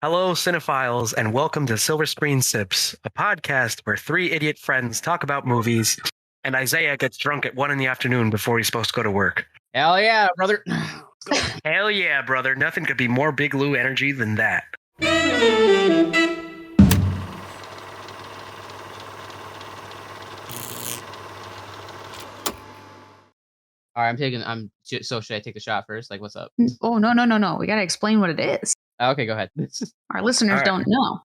Hello, cinephiles, and welcome to Silver Screen Sips, a podcast where three idiot friends talk about movies, and Isaiah gets drunk at 1 p.m. before he's supposed to go to work. Hell yeah, brother. Hell yeah, brother. Nothing could be more Big Lou energy than that. All right, so should I take the shot first? Like, what's up? Oh, no. We got to explain what it is. Okay, go ahead. Our listeners don't know.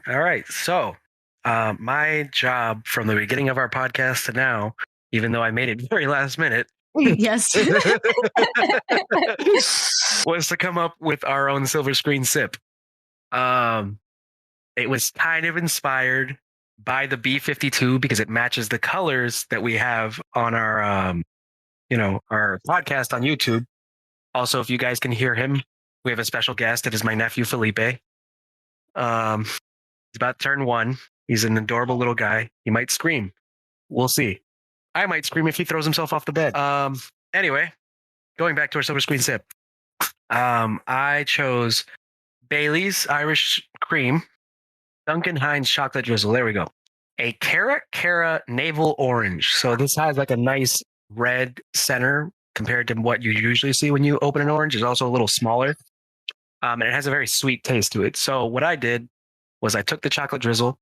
All right. So, my job from the beginning of our podcast to now, even though I made it very last minute, Yes. was to come up with our own Silver Screen Sip. It was kind of inspired by the B-52 because it matches the colors that we have on our, our podcast on YouTube. Also, if you guys can hear him, we have a special guest. It is my nephew, Felipe. He's about to turn 1. He's an adorable little guy. He might scream. We'll see. I might scream if he throws himself off the bed. Anyway, going back to our Silver Screen Sip. I chose Bailey's Irish Cream, Duncan Hines Chocolate Drizzle. There we go. A Cara Navel Orange. So this has like a nice red center compared to what you usually see when you open an orange. It's also a little smaller. And it has a very sweet taste to it. So what I did was I took the chocolate drizzle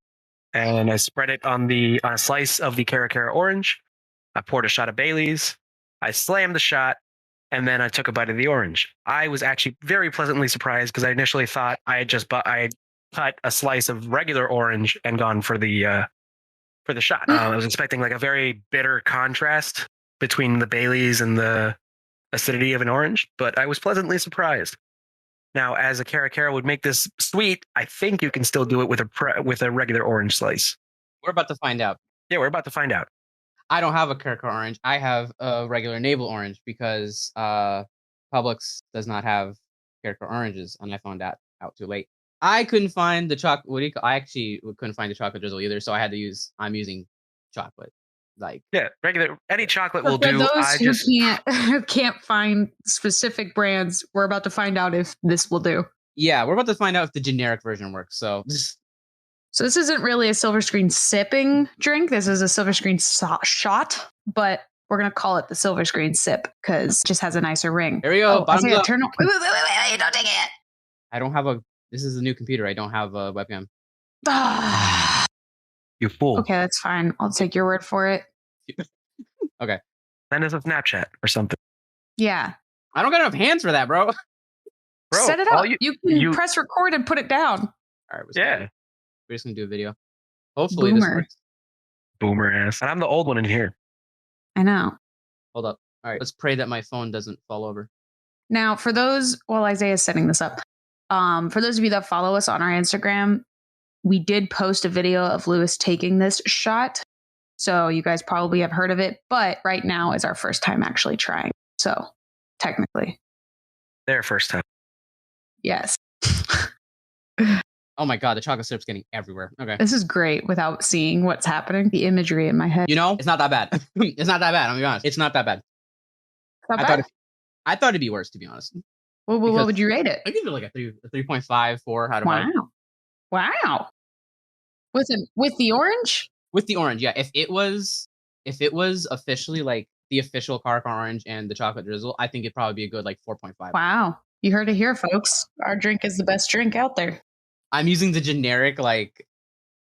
and I spread it on a slice of the Cara orange. I poured a shot of Bailey's. I slammed the shot, and then I took a bite of the orange. I was actually very pleasantly surprised because I initially thought I had cut a slice of regular orange and gone for the shot. I was expecting like a very bitter contrast between the Bailey's and the acidity of an orange, but I was pleasantly surprised. Now, as a Cara would make this sweet, I think you can still do it with a regular orange slice. We're about to find out. Yeah, we're about to find out. I don't have a Cara orange. I have a regular navel orange because Publix does not have Cara oranges, and I found that out too late. I couldn't find the chocolate. I actually couldn't find the chocolate drizzle either, so I'm using chocolate. Like, yeah, regular any chocolate will for do. Those who can't find specific brands, we're about to find out if this will do. Yeah, we're about to find out if the generic version works. So this isn't really a Silver Screen sipping drink. This is a Silver Screen shot, but we're gonna call it the Silver Screen sip because it just has a nicer ring. There we go. Turn on. Wait! Don't take it. I don't have This is a new computer. I don't have a webcam. You fool. Okay, that's fine. I'll take your word for it. Okay. Send us a Snapchat or something. Yeah. I don't got enough hands for that, bro. Set it up. You can press record and put it down. All right. Yeah. We're just going to do a video. Hopefully Boomer. This works. Boomer ass. And I'm the old one in here. I know. Hold up. All right. Let's pray that my phone doesn't fall over. Now, while Isaiah's setting this up, for those of you that follow us on our Instagram, we did post a video of Lewis taking this shot. So you guys probably have heard of it, but right now is our first time actually trying. So technically. Their first time. Yes. Oh my God, the chocolate syrup's getting everywhere. Okay. This is great without seeing what's happening. The imagery in my head. It's not that bad. It's not that bad. I'm gonna be honest. It's not that bad. I thought it'd be worse, to be honest. Well, what would you rate it? I give it like a 3.5, 4 out of 5. Wow. With the orange? With the orange, yeah. If it was officially like the official Cara orange and the chocolate drizzle, I think it'd probably be a good like 4.5. Wow. You heard it here, folks. Our drink is the best drink out there. I'm using the generic like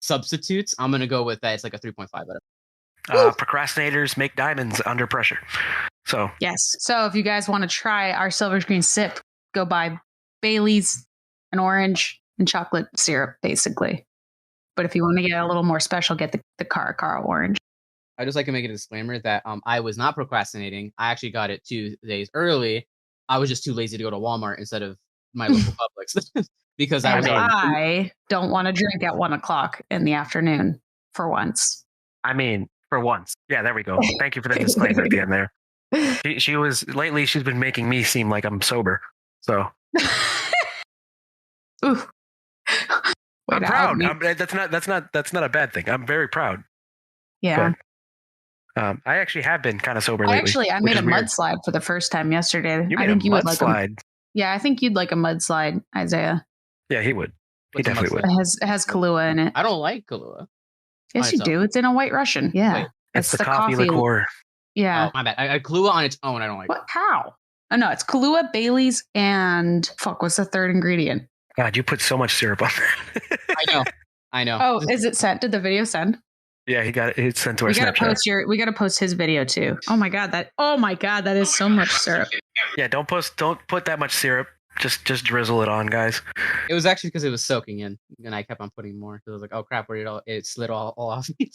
substitutes. I'm gonna go with that. It's like a 3.5 Procrastinators make diamonds under pressure. So yes. So if you guys want to try our Silver Screen sip, go buy Bailey's, an orange, and chocolate syrup, basically. But if you want to get a little more special, get the Cara orange. I just like to make a disclaimer that I was not procrastinating. I actually got it 2 days early. I was just too lazy to go to Walmart instead of my local Publix because I don't want to drink at 1 o'clock in the afternoon for once. I mean, for once. Yeah, there we go. Thank you for the disclaimer at the end there. She's been making me seem like I'm sober. So. Ooh. I'm proud. That's not a bad thing. I'm very proud. Yeah. But, I actually have been kind of sober lately. I made a mudslide for the first time yesterday. I think you would like Yeah, I think you'd like a mudslide, Isaiah. Yeah, he would. He definitely would. It has Kahlua in it. I don't like Kahlua. Yes, you do. It's in a White Russian. Yeah. Wait, it's the coffee liqueur. Yeah. Oh, my bad. Kahlua on its own, I don't like. What? How? Oh, no, it's Kahlua, Bailey's, and what's the third ingredient? God, you put so much syrup on there. I know. Oh, is it sent? Did the video send? Yeah, he got it. It's sent to our Snapchat. We gotta post his video too. Oh my god, that is so much syrup. Yeah, don't put that much syrup. Just drizzle it on, guys. It was actually because it was soaking in, and I kept on putting more. Because I was like, "Oh crap, it slid all off me."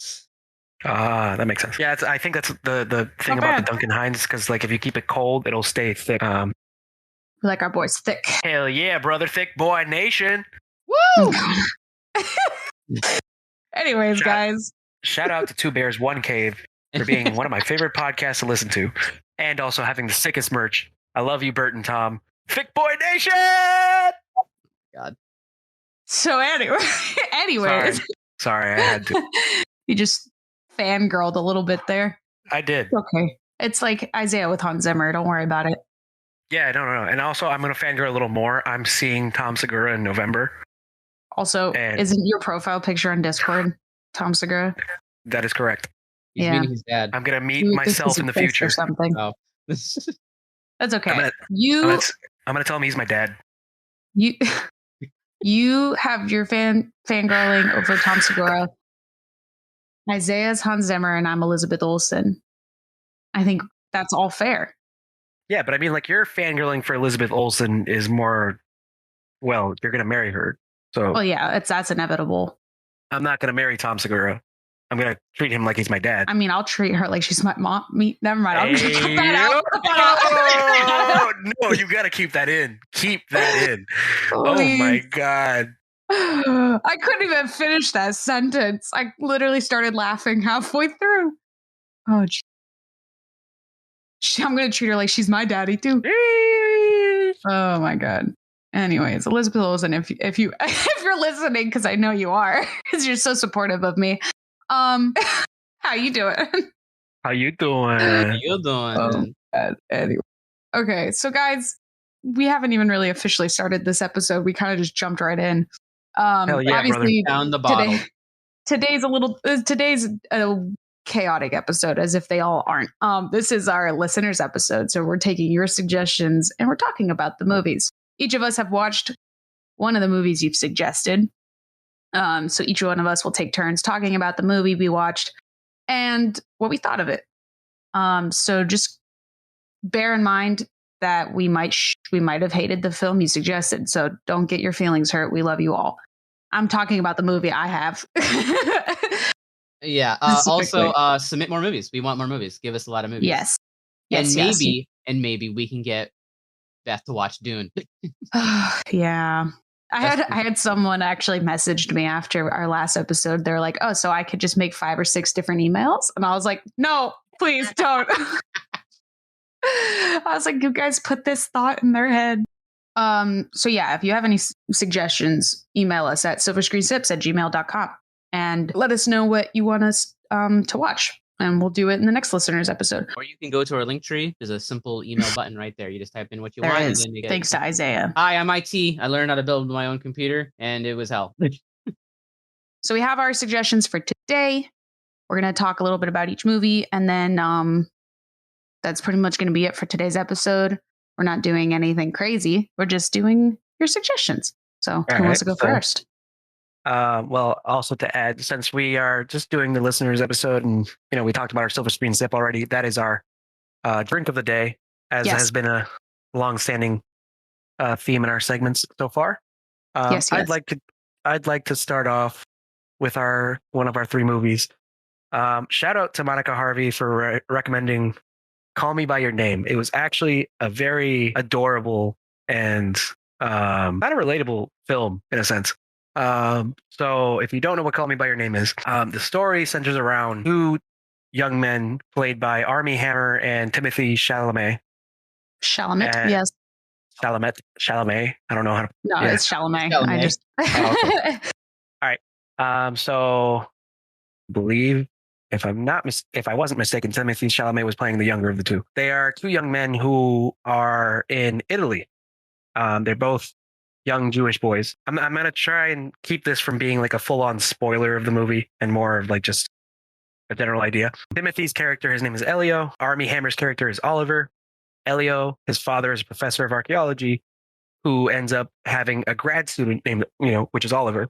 That makes sense. Yeah, I think that's the thing about the Duncan Hines, because like if you keep it cold, it'll stay thick. Like our boy's thick. Hell yeah, brother, thick boy nation. Woo! Anyways, guys. Shout out to Two Bears, One Cave for being one of my favorite podcasts to listen to, and also having the sickest merch. I love you, Bert and Tom. Thick boy nation. God. So anyways. Sorry, I had to. You just fangirled a little bit there. I did. Okay. It's like Isaiah with Hans Zimmer. Don't worry about it. Yeah, no. And also, I'm going to fangirl a little more. I'm seeing Tom Segura in November. Also, isn't your profile picture on Discord Tom Segura? That is correct. He's meeting his dad. I'm going to meet myself in the future. Or something. Oh. That's okay. I'm going to tell him he's my dad. You have your fangirling over Tom Segura. Isaiah's Hans Zimmer, and I'm Elizabeth Olsen. I think that's all fair. Yeah, but I mean, like, your fangirling for Elizabeth Olsen is more, well, you're going to marry her. So, well, yeah, that's inevitable. I'm not going to marry Tom Segura. I'm going to treat him like he's my dad. I mean, I'll treat her like she's my mom. Never mind. I'll just cut that out. No, you got to keep that in. Keep that in. Oh, my God. I couldn't even finish that sentence. I literally started laughing halfway through. Oh, I'm going to treat her like she's my daddy, too. Oh, my God. Anyways, Elizabeth Olsen, if you're listening, because I know you are, because you're so supportive of me. How you doing? How you doing? Oh, anyway. Okay, so guys, we haven't even really officially started this episode. We kind of just jumped right in. Hell yeah, obviously, brother. Down the bottle. Today's a chaotic episode, as if they all aren't. This is our listeners episode, so we're taking your suggestions and we're talking about the movies. Each of us have watched one of the movies you've suggested. So each one of us will take turns talking about the movie we watched and what we thought of it. So just bear in mind that we might have hated the film you suggested. So don't get your feelings hurt. We love you all. I'm talking about the movie I have. Yeah. Also, submit more movies. We want more movies. Give us a lot of movies. Yes. And maybe we can get Beth to watch Dune. Yeah. I had someone actually messaged me after our last episode. They're like, "Oh, so I could just make 5 or 6 different emails?" And I was like, "No, please don't." I was like, "You guys put this thought in their head." So yeah, if you have any suggestions, email us at silverscreensips@gmail.com and let us know what you want us to watch. And we'll do it in the next listeners episode. Or you can go to our link tree. There's a simple email button right there. You just type in what you there want. Is. And then you get Thanks to Isaiah. Hi, I'm IT. I learned how to build my own computer, and it was hell. So we have our suggestions for today. We're going to talk a little bit about each movie, and then that's pretty much going to be it for today's episode. We're not doing anything crazy. We're just doing your suggestions. So who wants to go first? Well, also to add, since we are just doing the listeners episode and, we talked about our Silver Screen Sip already, that is our drink of the day, as has been a long-standing theme in our segments so far. Yes. I'd like to start off with one of our 3 movies. Shout out to Monica Harvey for recommending Call Me by Your Name. It was actually a very adorable and kind of relatable film in a sense. So if you don't know what Call Me by Your Name is, the story centers around 2 young men played by Armie Hammer and Timothy Chalamet. Yes. Chalamet. I don't know how to. No, yeah. It's Chalamet. I just. Okay. All right. So, I believe if I wasn't mistaken, Timothy Chalamet was playing the younger of the 2. They are 2 young men who are in Italy. They're both young Jewish boys. I'm gonna try and keep this from being like a full-on spoiler of the movie and more of like just a general idea. Timothy's character, his name is Elio. Army Hammer's character is Oliver. Elio, his father is a professor of archaeology who ends up having a grad student named, which is Oliver,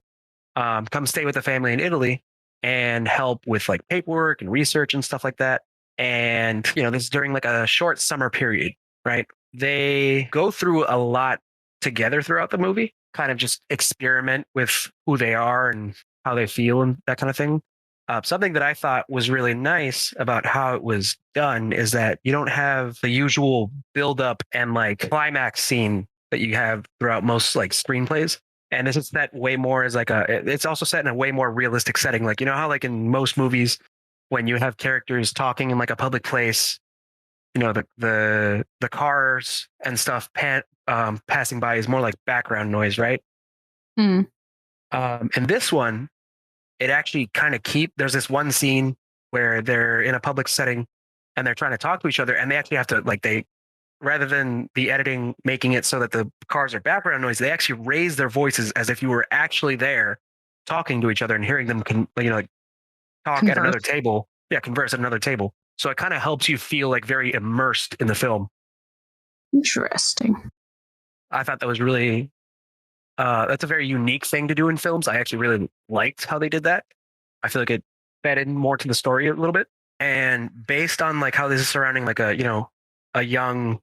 come stay with the family in Italy and help with like paperwork and research and stuff like that. And, this is during like a short summer period, right? They go through a lot together throughout the movie, kind of just experiment with who they are and how they feel and that kind of thing. Something that I thought was really nice about how it was done is that you don't have the usual build up and like climax scene that you have throughout most like screenplays. And this is set way more as like it's also set in a way more realistic setting. Like, how like in most movies, when you have characters talking in like a public place, the cars and stuff passing by is more like background noise, right? Mm. And this one, it actually kind of there's this one scene where they're in a public setting and they're trying to talk to each other, and they actually have to rather than the editing making it so that the cars are background noise, they actually raise their voices as if you were actually there talking to each other and hearing them talk at another table. Yeah, converse at another table. So it kind of helps you feel like very immersed in the film. Interesting. I thought that was really that's a very unique thing to do in films. I actually really liked how they did that. I feel like it fed in more to the story a little bit. And based on like how this is surrounding like a young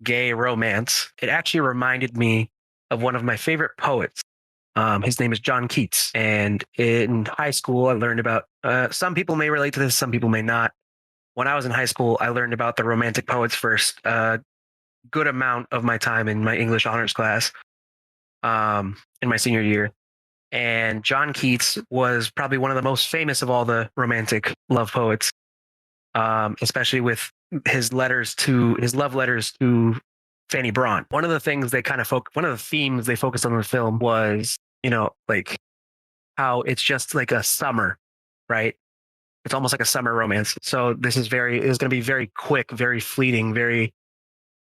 gay romance, it actually reminded me of one of my favorite poets. His name is John Keats. And in high school, I learned about, some people may relate to this, some people may not. When I was in high school, I learned about the Romantic poets first, good amount of my time in my English honors class in my senior year. And John Keats was probably one of the most famous of all the Romantic love poets, especially with his love letters to Fanny Braun. One of the things one of the themes they focused on in the film was, like how it's just like a summer, right? It's almost like a summer romance. So this is going to be very quick, very fleeting,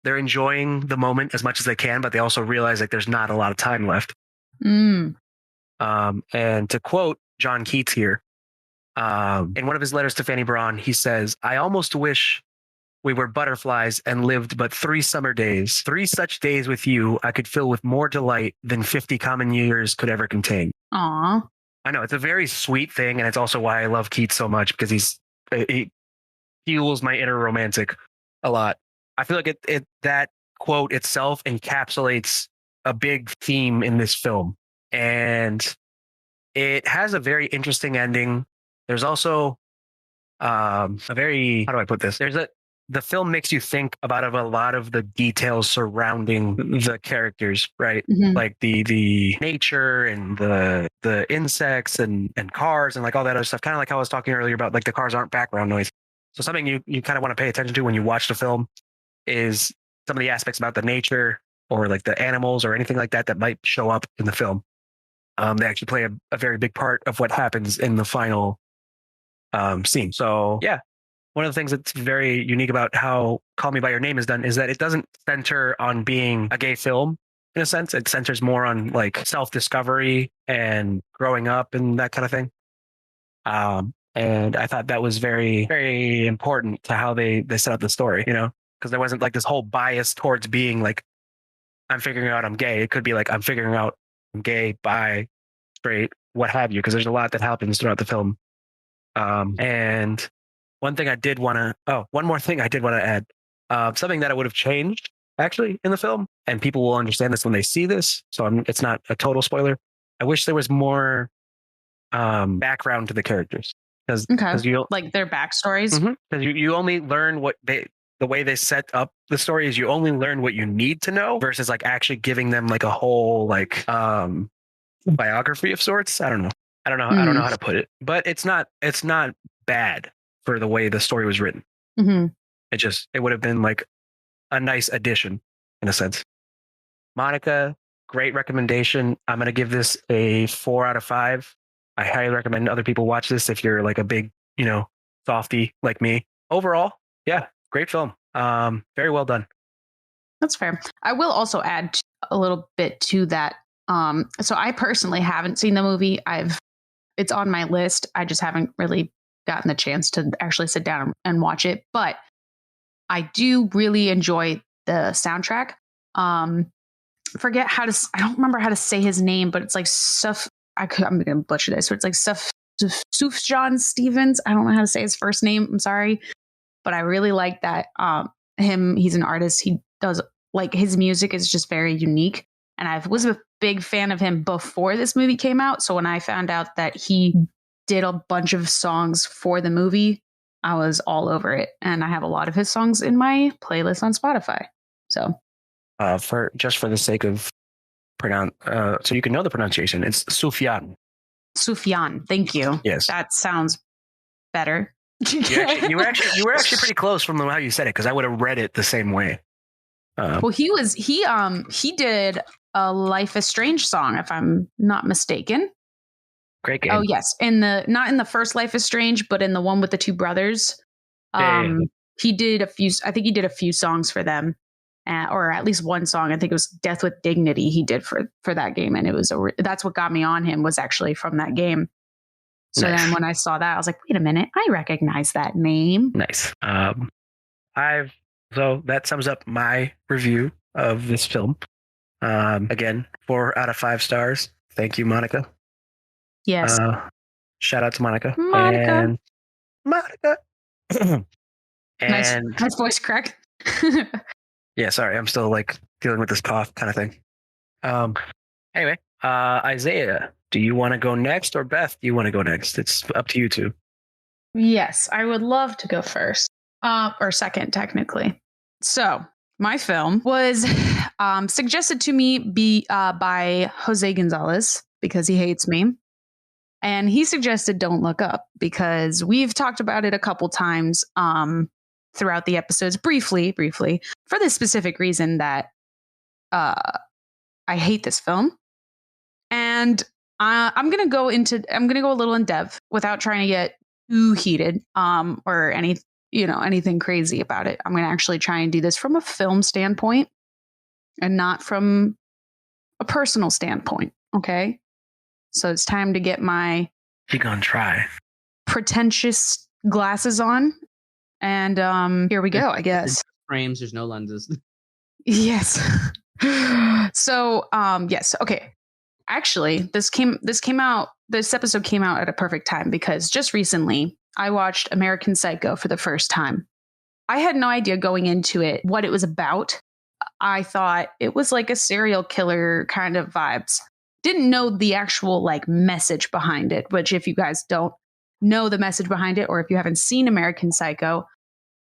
they're enjoying the moment as much as they can, but they also realize like there's not a lot of time left. Mm. And to quote John Keats here, in one of his letters to Fanny Braun, he says, "I almost wish we were butterflies and lived but 3 summer days. 3 such days with you I could fill with more delight than 50 common years could ever contain." Aw. I know it's a very sweet thing, and it's also why I love Keats so much, because he fuels my inner romantic a lot. I feel like that quote itself encapsulates a big theme in this film, and it has a very interesting ending. There's also a very, how do I put this? The film makes you think about a lot of the details surrounding the characters, right? Mhm. Like the nature and the insects and cars and like all that other stuff. Kind of like how I was talking earlier about like the cars aren't background noise. So something you kind of want to pay attention to when you watch the film is some of the aspects about the nature or like the animals or anything like that might show up in the film. They actually play a very big part of what happens in the final scene. So yeah, one of the things that's very unique about how Call Me by Your Name is done is that it doesn't center on being a gay film in a sense. It centers more on like self-discovery and growing up and that kind of thing. And I thought that was very, very important to how they set up the story, because there wasn't like this whole bias towards being like, I'm figuring out I'm gay. It could be like, I'm figuring out I'm gay, bi, straight, what have you, because there's a lot that happens throughout the film. And one more thing I did want to add, something that I would have changed actually in the film, and people will understand this when they see this. So it's not a total spoiler. I wish there was more background to the characters, because you like their backstories. Because you only learn the way they set up the story is you only learn what you need to know versus like actually giving them like a whole like biography of sorts. I don't know how to put it, but it's not bad for the way the story was written. Mm-hmm. It would have been like a nice addition in a sense. Monica, great recommendation. I'm going to give this a 4 out of 5. I highly recommend other people watch this if you're like a big, softie like me. Overall, yeah, great film. Very well done. That's fair. I will also add, a little bit to that. So I personally haven't seen the movie. It's on my list. I just haven't really gotten the chance to actually sit down and watch it. But I do really enjoy the soundtrack. I don't remember how to say his name, but it's like I'm going to butcher this. So it's like Sufjan Stevens. I don't know how to say his first name. I'm sorry. But I really like that. He's an artist. He does like his music is just very unique. And I was a big fan of him before this movie came out. So when I found out that he did a bunch of songs for the movie, I was all over it. And I have a lot of his songs in my playlist on Spotify. So for the sake of so you can know the pronunciation, it's Sufjan. Sufjan, thank you. Yes, that sounds better. you were actually pretty close from how you said it, because I would have read it the same way. Well, he did a Life is Strange song, if I'm not mistaken. Great game. Oh yes, not in the first Life is Strange, but in the one with the two brothers. He did a few. I think he did a few songs for them, or at least one song. I think it was Death with Dignity. He did for that game, and it was that's what got me on him, was actually from that game. So nice. Then when I saw that, I was like, wait a minute, I recognize that name. Nice. So that sums up my review of this film. Again, 4 out of 5 stars. Thank you, Monica. Yes. Shout out to Monica. Monica. And nice voice crack. Yeah, sorry. I'm still like dealing with this cough kind of thing. Anyway, Isaiah, do you want to go next, or Beth, do you want to go next? It's up to you two. Yes, I would love to go first. Or second, technically. So my film was suggested to me by Jose Gonzalez, because he hates me. And he suggested Don't Look Up, because we've talked about it a couple times throughout the episodes, briefly, for this specific reason that I hate this film. And I'm going to go a little in depth without trying to get too heated or anything crazy about it. I'm going to actually try and do this from a film standpoint and not from a personal standpoint. Okay. So it's time to get my pretentious glasses on. And here we go, I guess. Frames, there's no lenses. Yes. So yes. Okay. Actually, this episode came out at a perfect time, because just recently I watched American Psycho for the first time. I had no idea going into it what it was about. I thought it was like a serial killer kind of vibes. Didn't know the actual like message behind it, which if you guys don't know the message behind it, or if you haven't seen American Psycho,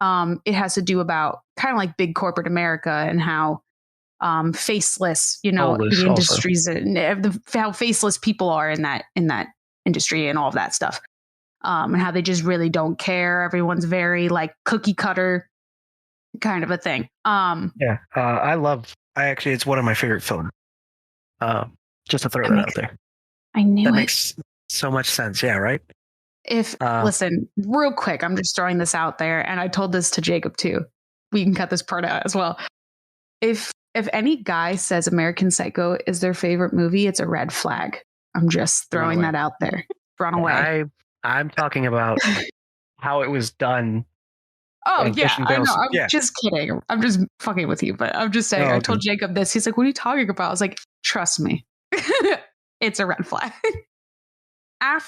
it has to do about kind of like big corporate America and how faceless, the industries and how faceless people are in that industry and all of that stuff. And how they just really don't care. Everyone's very like cookie cutter kind of a thing. It's one of my favorite films. Just to throw that out there. I knew that makes so much sense. Yeah, right. Listen, real quick, I'm just throwing this out there, and I told this to Jacob too. We can cut this part out as well. If any guy says American Psycho is their favorite movie, it's a red flag. I'm just throwing that out there. Run away. I'm talking about how it was done. Oh, yeah, I know. I'm just kidding. I'm just fucking with you, but I'm just saying. I told Jacob this. He's like, what are you talking about? I was like, trust me. It's a red flag.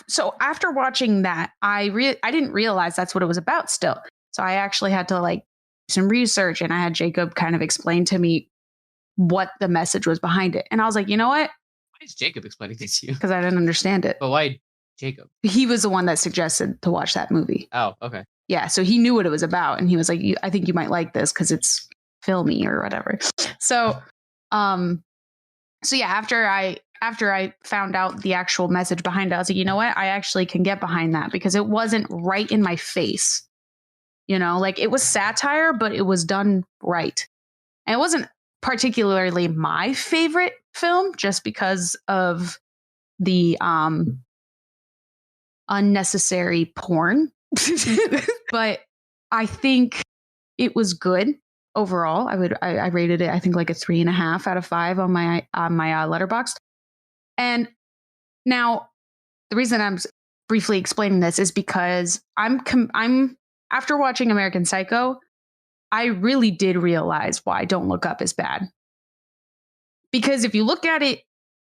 So after watching that, I didn't realize that's what it was about still. So I actually had to like do some research, and I had Jacob kind of explain to me what the message was behind it. And I was like, you know what? Why is Jacob explaining this to you? Because I didn't understand it. But why Jacob? He was the one that suggested to watch that movie. Oh, okay. Yeah, so he knew what it was about, and he was like, I think you might like this because it's filmy or whatever. So yeah, after I found out the actual message behind it, I was like, you know what? I actually can get behind that, because it wasn't right in my face. Like it was satire, but it was done right. And it wasn't particularly my favorite film just because of the unnecessary porn. But I think it was good. overall. I rated it, I think, like a 3.5 out of 5 on my Letterboxd. And now the reason I'm briefly explaining this is because I'm after watching American Psycho, I really did realize why Don't Look Up is bad. Because if you look at it,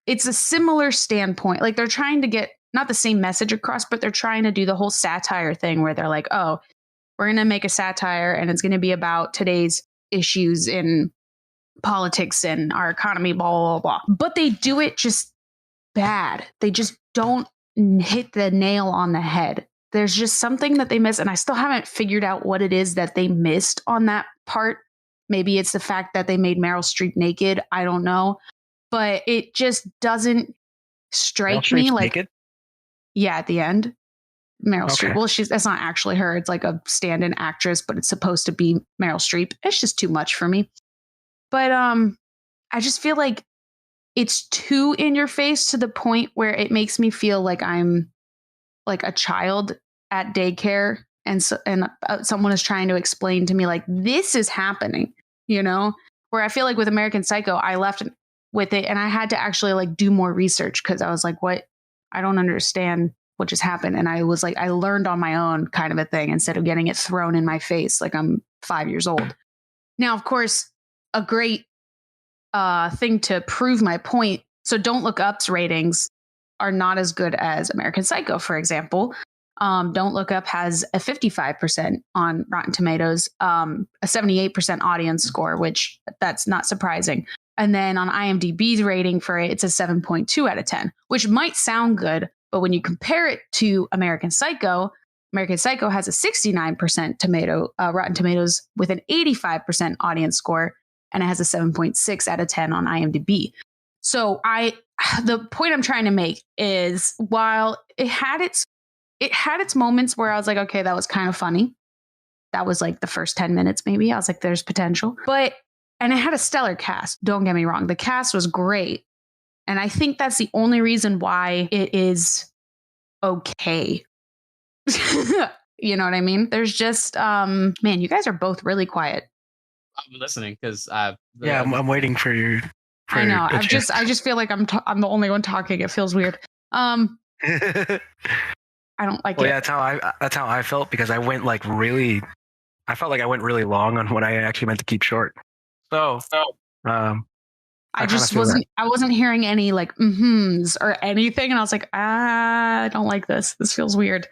it's a similar standpoint. Like they're trying to get not the same message across, but they're trying to do the whole satire thing where they're like, oh, we're going to make a satire and it's going to be about today's issues in politics and our economy, blah, blah, blah. But they do it just bad. They just don't hit the nail on the head. There's just something that they miss. And I still haven't figured out what it is that they missed on that part. Maybe it's the fact that they made Meryl Streep naked. I don't know. But it just doesn't strike me like naked? Yeah, at the end. Meryl Okay. Streep. Well, that's not actually her. It's like a stand-in actress, but it's supposed to be Meryl Streep. It's just too much for me. But I just feel like it's too in your face to the point where it makes me feel like I'm like a child at daycare and someone is trying to explain to me like this is happening, you know? Where I feel like with American Psycho, I left with it and I had to actually like do more research because I was like, what? I don't understand what just happened. And I was like, I learned on my own kind of a thing instead of getting it thrown in my face like I'm 5 years old. Now, of course, a great thing to prove my point. So Don't Look Up's ratings are not as good as American Psycho, for example. Don't Look Up has a 55% on Rotten Tomatoes, a 78% audience score, which that's not surprising. And then on IMDb's rating for it, it's a 7.2 out of 10, which might sound good. But when you compare it to American Psycho has a 69% Rotten Tomatoes with an 85% audience score, and it has a 7.6 out of 10 on IMDb. So the point I'm trying to make is while it had its moments where I was like, okay, that was kind of funny. That was like the first 10 minutes, maybe. I was like, there's potential. And it had a stellar cast. Don't get me wrong. The cast was great. And I think that's the only reason why it is okay. You know what I mean? There's just, man, you guys are both really quiet. I'm listening because I'm waiting for you. I know. I just feel like I'm the only one talking. It feels weird. I don't like it. Yeah, that's how I felt because I went like really. I felt like I went really long on what I actually meant to keep short. So, I wasn't hearing any like mm-hms or anything, and I was like, I don't like this. This feels weird.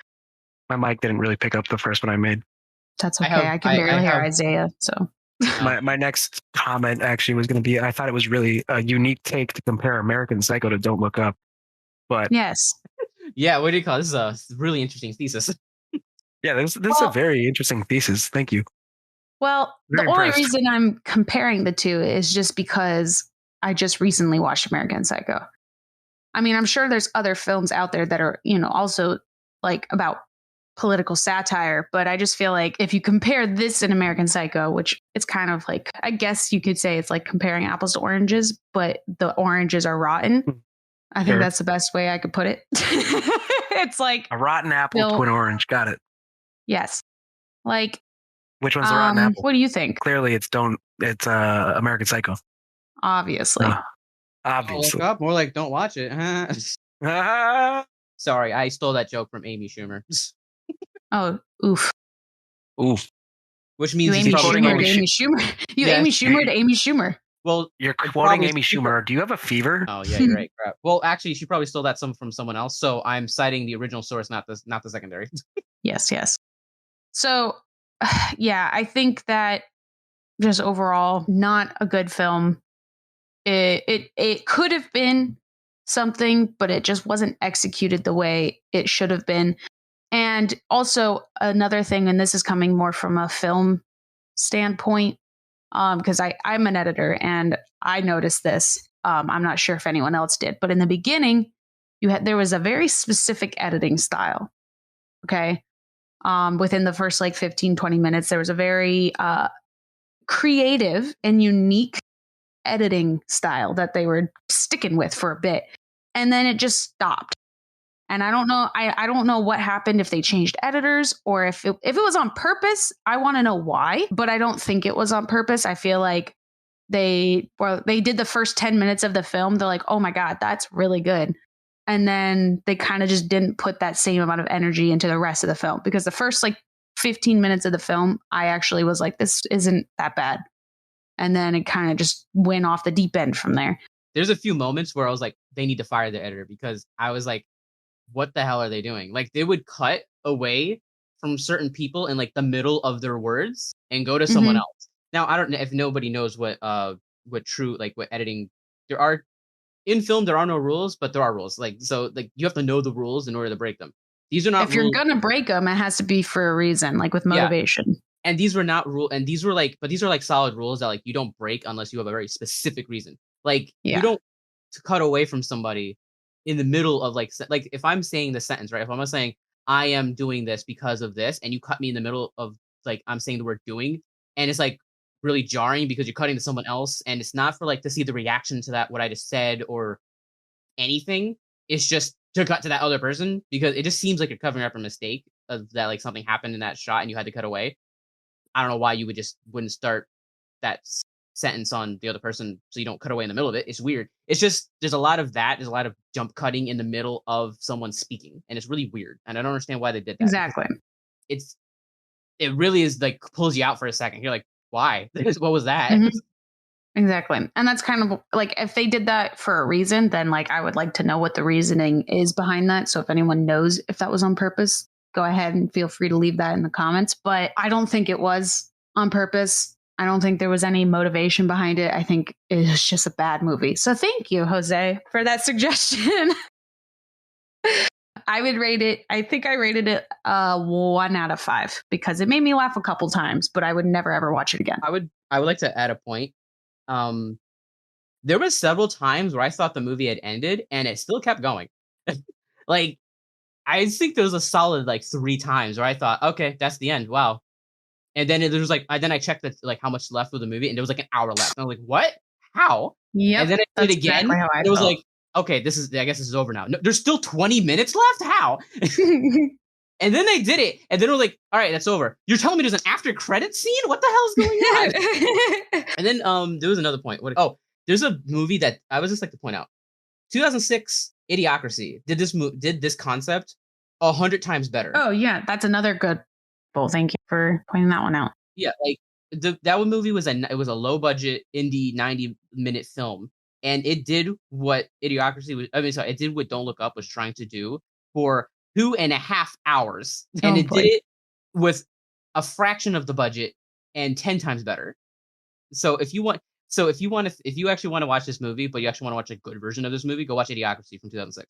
My mic didn't really pick up the first one I made. That's okay. I can barely hear Isaiah. So my next comment actually was going to be, I thought it was really a unique take to compare American Psycho to Don't Look Up. But yes. Yeah, what do you call it? This is a really interesting thesis. Yeah, this is a very interesting thesis. Thank you. Well, the only reason I'm comparing the two is just because I just recently watched American Psycho. I mean, I'm sure there's other films out there that are, also like about political satire, but I just feel like if you compare this and American Psycho, which it's kind of like, I guess you could say it's like comparing apples to oranges, but the oranges are rotten. I think that's the best way I could put it. It's like a rotten apple to an orange. Got it. Yes. Like, which one's the rotten apple? What do you think? Clearly it's American Psycho. Obviously. Look up, more like don't watch it. Sorry, I stole that joke from Amy Schumer. Oh, oof. Which means Amy Schumer. Amy Schumer to Amy Schumer. Well, you're quoting Amy Schumer. Do you have a fever? Oh yeah, you're right. Crap. Well, actually, she probably stole that from someone else. So I'm citing the original source, not the secondary. Yes. So, yeah, I think that just overall, not a good film. It could have been something, but it just wasn't executed the way it should have been. And also another thing, and this is coming more from a film standpoint, because I'm an editor and I noticed this. I'm not sure if anyone else did, but in the beginning, there was a very specific editing style. Okay. Within the first like 15, 20 minutes, there was a very creative and unique editing style that they were sticking with for a bit. And then it just stopped. And I don't know. I don't know what happened, if they changed editors or if it was on purpose. I want to know why, but I don't think it was on purpose. I feel like they did the first 10 minutes of the film. They're like, oh my God, that's really good. And then they kind of just didn't put that same amount of energy into the rest of the film, because the first like 15 minutes of the film, I actually was like, this isn't that bad. And then it kind of just went off the deep end from there. There's a few moments where I was like, they need to fire their editor, because I was like, what the hell are they doing? Like, they would cut away from certain people in like the middle of their words and go to someone else. Now, I don't know if nobody knows what editing there are in film. There are no rules, but there are rules. Like, so like you have to know the rules in order to break them. These are not. If you're gonna break them, it has to be for a reason, like with motivation. Yeah. And these were not and these are like solid rules that like you don't break unless you have a very specific reason. Like you don't cut away from somebody in the middle of like if I'm saying the sentence, right? If I'm saying I am doing this because of this, and you cut me in the middle of like I'm saying the word doing, and it's like really jarring because you're cutting to someone else, and it's not for like to see the reaction to that what I just said or anything. It's just to cut to that other person, because it just seems like you're covering up a mistake of that, like something happened in that shot and you had to cut away. I don't know why you wouldn't start that sentence on the other person so you don't cut away in the middle of it. It's weird. It's just there's a lot of that. There's a lot of jump cutting in the middle of someone speaking, and it's really weird. And I don't understand why they did that. Exactly. It really is like pulls you out for a second. You're like, why? What was that? Exactly. And that's kind of like, if they did that for a reason, then like I would like to know what the reasoning is behind that. So if anyone knows if that was on purpose, go ahead and feel free to leave that in the comments. But I don't think it was on purpose. I don't think there was any motivation behind it. I think it was just a bad movie. So thank you, Jose, for that suggestion. I would rate it, I think I rated it 1 out of 5 because it made me laugh a couple times, but I would never ever watch it again. I would like to add a point. There was several times where I thought the movie had ended and it still kept going. Like, I think there was a solid like 3 times where I thought, okay, that's the end. Wow. And then there was like, then I checked like how much left of the movie, and there was like an hour left. And I was like, what? How? Yeah. And then I did it again. Exactly it was like, okay, I guess this is over now. No, there's still 20 minutes left. How? And then they did it, and then it was like, all right, that's over. You're telling me there's an after credit scene? What the hell is going on? And then there was another point. There's a movie that I was just like to point out. 2006 Idiocracy did this concept 100 times better. Oh yeah, that's another good. Well, thank you for pointing that one out. Yeah, like that movie was a low budget indie 90-minute film, and it did what Idiocracy was. I mean, sorry, it did what Don't Look Up was trying to do for 2.5 hours, and it did it with a fraction of the budget and 10 times better. So if you actually want to watch this movie, but you actually want to watch a good version of this movie, go watch Idiocracy from 2006.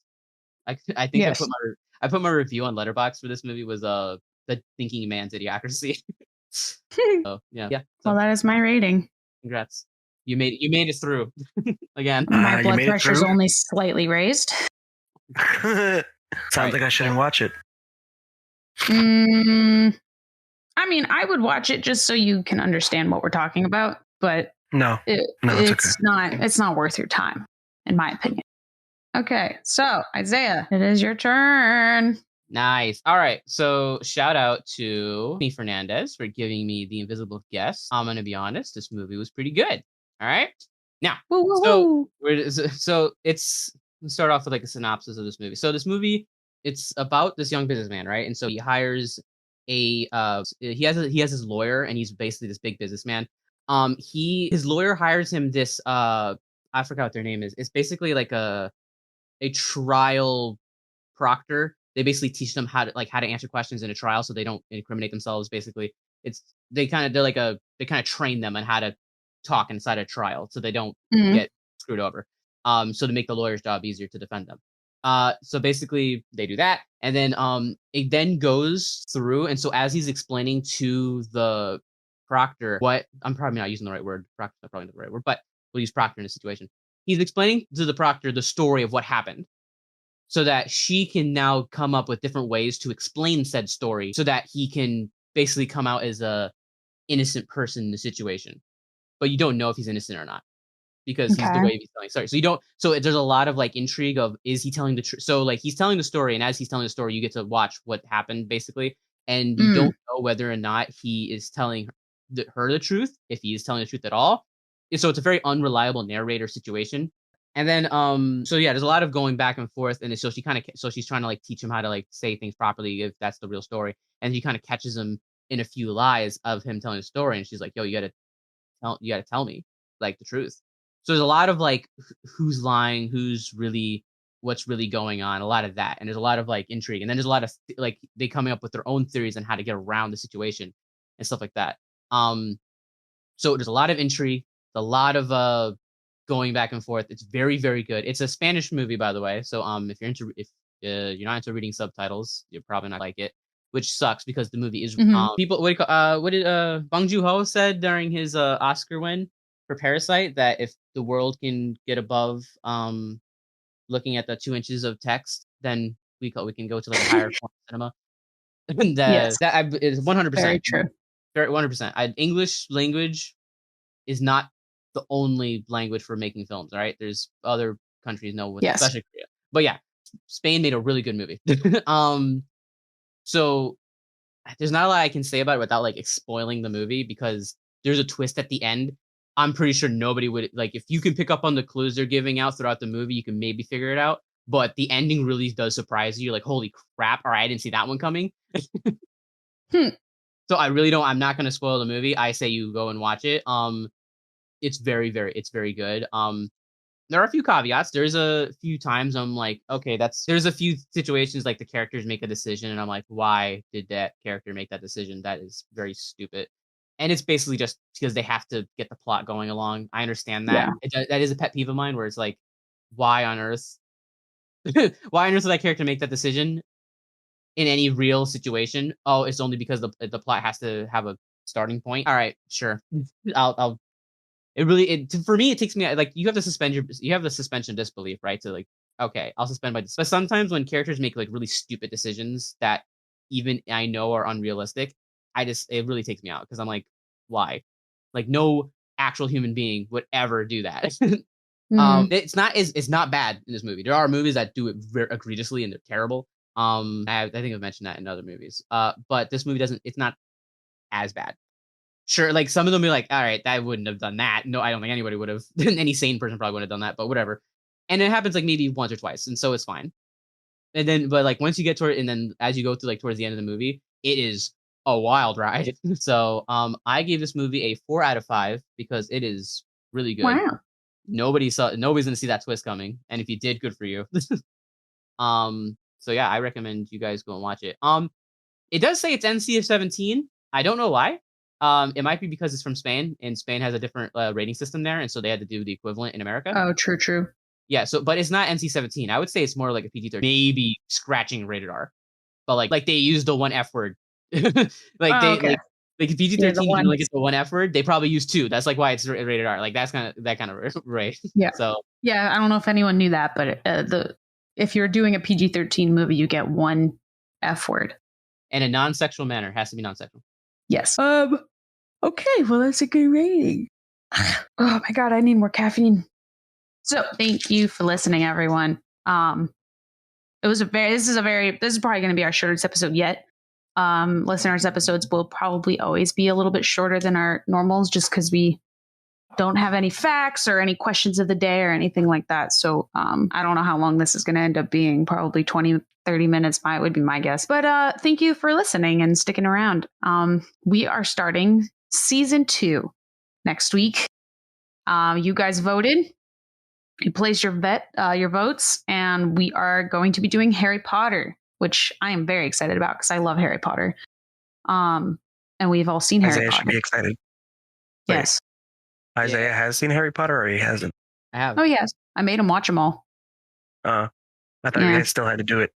I think yes. I put my review on Letterboxd for this movie was the thinking man's Idiocracy. So yeah. So, well, that is my rating. Congrats. You made it through again. My blood pressure's only slightly raised. Sounds like I shouldn't watch it. I mean, I would watch it just so you can understand what we're talking about, but it's not worth your time, in my opinion. Okay, so Isaiah, it is your turn. Nice. All right. So shout out to me Fernandez for giving me the invisible guest. I'm gonna be honest, this movie was pretty good. All right. Now, so let's start off with like a synopsis of this movie. So this movie, it's about this young businessman, right? And so he hires he has his lawyer, and he's basically this big businessman. His lawyer hires him this I forgot what their name is. It's basically like a trial proctor. They basically teach them how to answer questions in a trial so they don't incriminate themselves. Basically, they kind of train them on how to talk inside a trial so they don't get screwed over. So to make the lawyer's job easier to defend them. So basically they do that, and then it then goes through, and so as he's explaining to the proctor I'm probably not using the right word. Proctor's not probably not the right word, but we'll use proctor in this situation. He's explaining to the proctor the story of what happened, so that she can now come up with different ways to explain said story so that he can basically come out as a innocent person in the situation. But you don't know if he's innocent or not. because he's the way he's telling story. So you don't. So there's a lot of like intrigue of, is he telling the truth? So like he's telling the story, and as he's telling the story, you get to watch what happened basically, and you don't know whether or not he is telling her the truth, if he is telling the truth at all. And so it's a very unreliable narrator situation. And then so yeah, there's a lot of going back and forth, and so she's trying to like teach him how to like say things properly if that's the real story, and he kind of catches him in a few lies of him telling the story, and she's like, yo, you gotta tell me like the truth. So there's a lot of like who's lying, what's really going on, a lot of that, and there's a lot of like intrigue, and then there's a lot of like they coming up with their own theories on how to get around the situation and stuff like that. So there's a lot of intrigue, a lot of going back and forth. It's very, very good. It's a Spanish movie, by the way. So if you're not into reading subtitles, you're probably not like it, which sucks because the movie is people. What did Bong Joon-ho said during his Oscar win for Parasite, that if the world can get above looking at the 2 inches of text, then we can go to like a higher form of cinema. And Yes. that is 100% Very true. 100%. English language is not the only language for making films. All right, there's other countries especially Korea. But yeah, Spain made a really good movie. So there's not a lot I can say about it without like spoiling the movie, because there's a twist at the end. I'm pretty sure nobody would like, if you can pick up on the clues they're giving out throughout the movie, you can maybe figure it out. But the ending really does surprise you. Like, holy crap! All right, I didn't see that one coming. So I'm not going to spoil the movie. I say you go and watch it. It's very good. There are a few caveats. There's a few times I'm like, okay, there's a few situations like the characters make a decision and I'm like, why did that character make that decision? That is very stupid. And it's basically just because they have to get the plot going along. I understand that. That is a pet peeve of mine, where it's like, why on earth did that character make that decision in any real situation? Oh, it's only because the plot has to have a starting point. All right, sure. I'll for me, it takes me like, you have the suspension of disbelief, right? To like, okay, I'll suspend my disbelief. But sometimes when characters make like really stupid decisions that even I know are unrealistic, it really takes me out, because I'm like, why? Like, no actual human being would ever do that. It's not bad in this movie. There are movies that do it very egregiously and they're terrible. I think I've mentioned that in other movies. But this movie doesn't. It's not as bad. Sure, like some of them be like, all right, I wouldn't have done that. No, I don't think anybody would have. Any sane person probably wouldn't have done that, but whatever. And it happens like maybe once or twice, and so it's fine. And then, but like once you get toward, and then as you go through like towards the end of the movie, it is a wild ride. So I gave this movie a 4 out of 5 because it is really good. Wow. Nobody's gonna see that twist coming, and if you did, good for you. So yeah, I recommend you guys go and watch it. It does say it's NC-17. I don't know why. It might be because it's from Spain, and Spain has a different rating system there, and so they had to do the equivalent in America. Oh, true. Yeah, so but it's not NC-17. I would say it's more like a PG-13, maybe scratching rated R. But like they use the one F word. Like PG-13 you only get the one F word. They probably use 2. That's like why it's rated R. Like that's kind of right. Yeah. So yeah, I don't know if anyone knew that, but if you're doing a PG-13 movie, you get 1 F word. In a non-sexual manner. It has to be non-sexual. Yes. Okay, well, that's a good rating. Oh my god, I need more caffeine. So thank you for listening, everyone. This is probably going to be our shortest episode yet. Listeners' episodes will probably always be a little bit shorter than our normals, just because we don't have any facts or any questions of the day or anything like that. So I don't know how long this is going to end up being. Probably 20, 30 minutes would be my guess. But thank you for listening and sticking around. We are starting season 2 next week. You guys voted. You placed your votes, and we are going to be doing Harry Potter, which I am very excited about because I love Harry Potter. And we've all seen Harry Potter. Isaiah should be excited. Yes. Isaiah has seen Harry Potter, or he hasn't? I have. Oh, yes. I made him watch them all. I thought you guys still had to do it.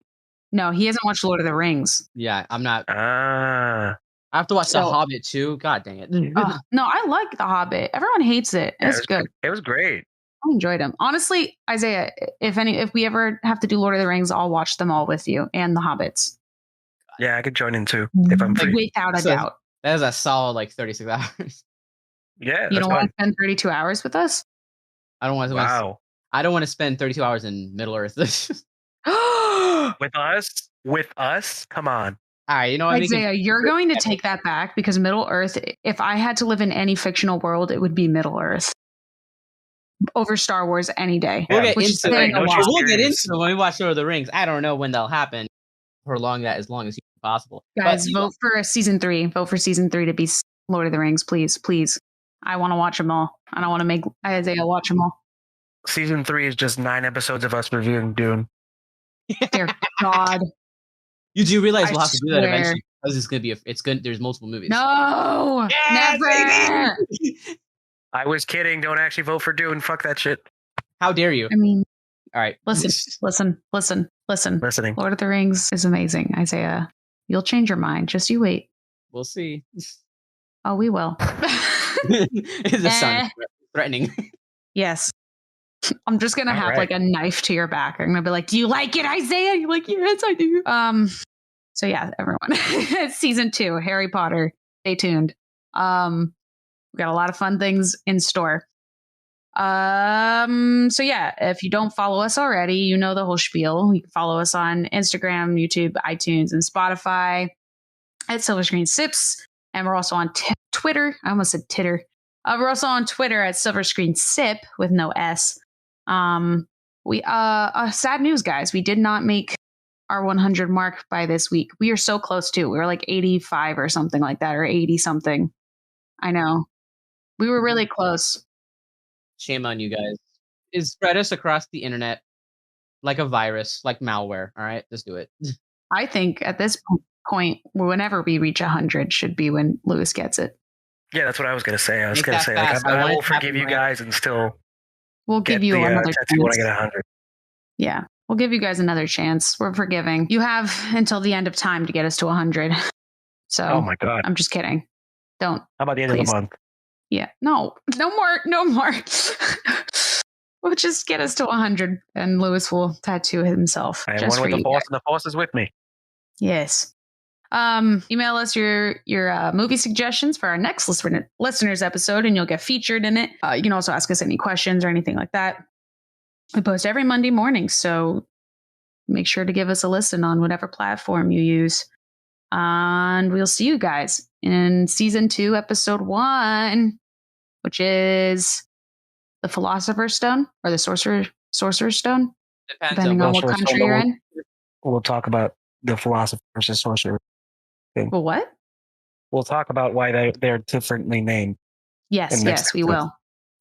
No, he hasn't watched Lord of the Rings. Yeah, I'm not. I have to watch The Hobbit too. God dang it. No, I like The Hobbit. Everyone hates it. It's good. It was great. I enjoyed them. Honestly, Isaiah, if we ever have to do Lord of the Rings, I'll watch them all with you and The Hobbits. Yeah, I could join in too if I'm free. Without a doubt. That is a solid 36 hours. Yeah, you don't want to spend 32 hours with us? I don't want to. Wow. I don't want to spend 32 hours in Middle Earth. With us? Come on. All right, you know what? Isaiah, you're going to take that back because Middle Earth, if I had to live in any fictional world, it would be Middle Earth over Star Wars any day. We'll get which into is saying a lot. We'll get into it when we watch Lord of the Rings. I don't know when that'll happen. Prolong that as long as possible. Guys, vote for season 3. Vote for season 3 to be Lord of the Rings, please. Please. I want to watch them all. I don't want to make Isaiah watch them all. Season 3 is just 9 episodes of us reviewing Dune. Dear God. You do realize we'll have to do that swear. eventually because it's going to be it's good. There's multiple movies. No, never. I was kidding. Don't actually vote for Dune. Fuck that shit. How dare you? I mean, all right. Listen. Listening. Lord of the Rings is amazing, Isaiah. You'll change your mind. Just you wait. We'll see. Oh, we will. This sounds threatening. Yes. I'm just gonna have like a knife to your back. I'm gonna be like, "Do you like it, Isaiah?" You're like, "Yes, I do." So yeah, everyone. Season 2, Harry Potter. Stay tuned. We got a lot of fun things in store. So yeah, if you don't follow us already, you know the whole spiel. You can follow us on Instagram, YouTube, iTunes, and Spotify at Silver Screen Sips. And we're also on Twitter. I almost said titter. We're also on Twitter at Silver Screen Sip with no S. We sad news, guys. We did not make our 100 mark by this week. We are so close to. We were like 85 or something like that, or 80 something. I know. We were really close. Shame on you guys. Is spread us across the internet like a virus, like malware. All right, just do it. I think at this point, whenever we reach 100, should be when Lewis gets it. Yeah, that's what I was gonna say. I was Make gonna that say fast. like, I I want will it to happen forgive you right guys and still We'll get give you the another tattoo when I chance. get 100. Yeah, we'll give you guys another chance. We're forgiving. You have until the end of time to get us to 100. So, Oh my god! I'm just kidding. Don't. How about the end please. of the month? Yeah, no more. We'll just get us to 100, and Lewis will tattoo himself. I am just one with for the you force, guys. and the force is with me. Yes. Email us your movie suggestions for our next listeners episode, and you'll get featured in it. You can also ask us any questions or anything like that. We post every Monday morning, so make sure to give us a listen on whatever platform you use. And we'll see you guys in season 2, episode 1, which is the Philosopher's Stone or the Sorcerer's Stone, depending on what country you're in. We'll talk about the philosopher versus sorcerer thing. Well, what? We'll talk about why they're differently named. Yes, we will.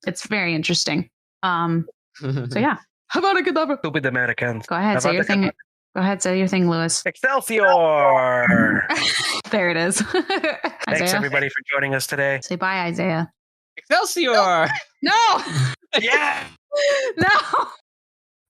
It's very interesting. So yeah. Havana Kedavra. Stupid Americans. Go ahead, say your thing. Go ahead, say your thing, Lewis. Excelsior! There it is. Thanks everybody for joining us today. Say bye, Isaiah. Excelsior! No! Yeah! No!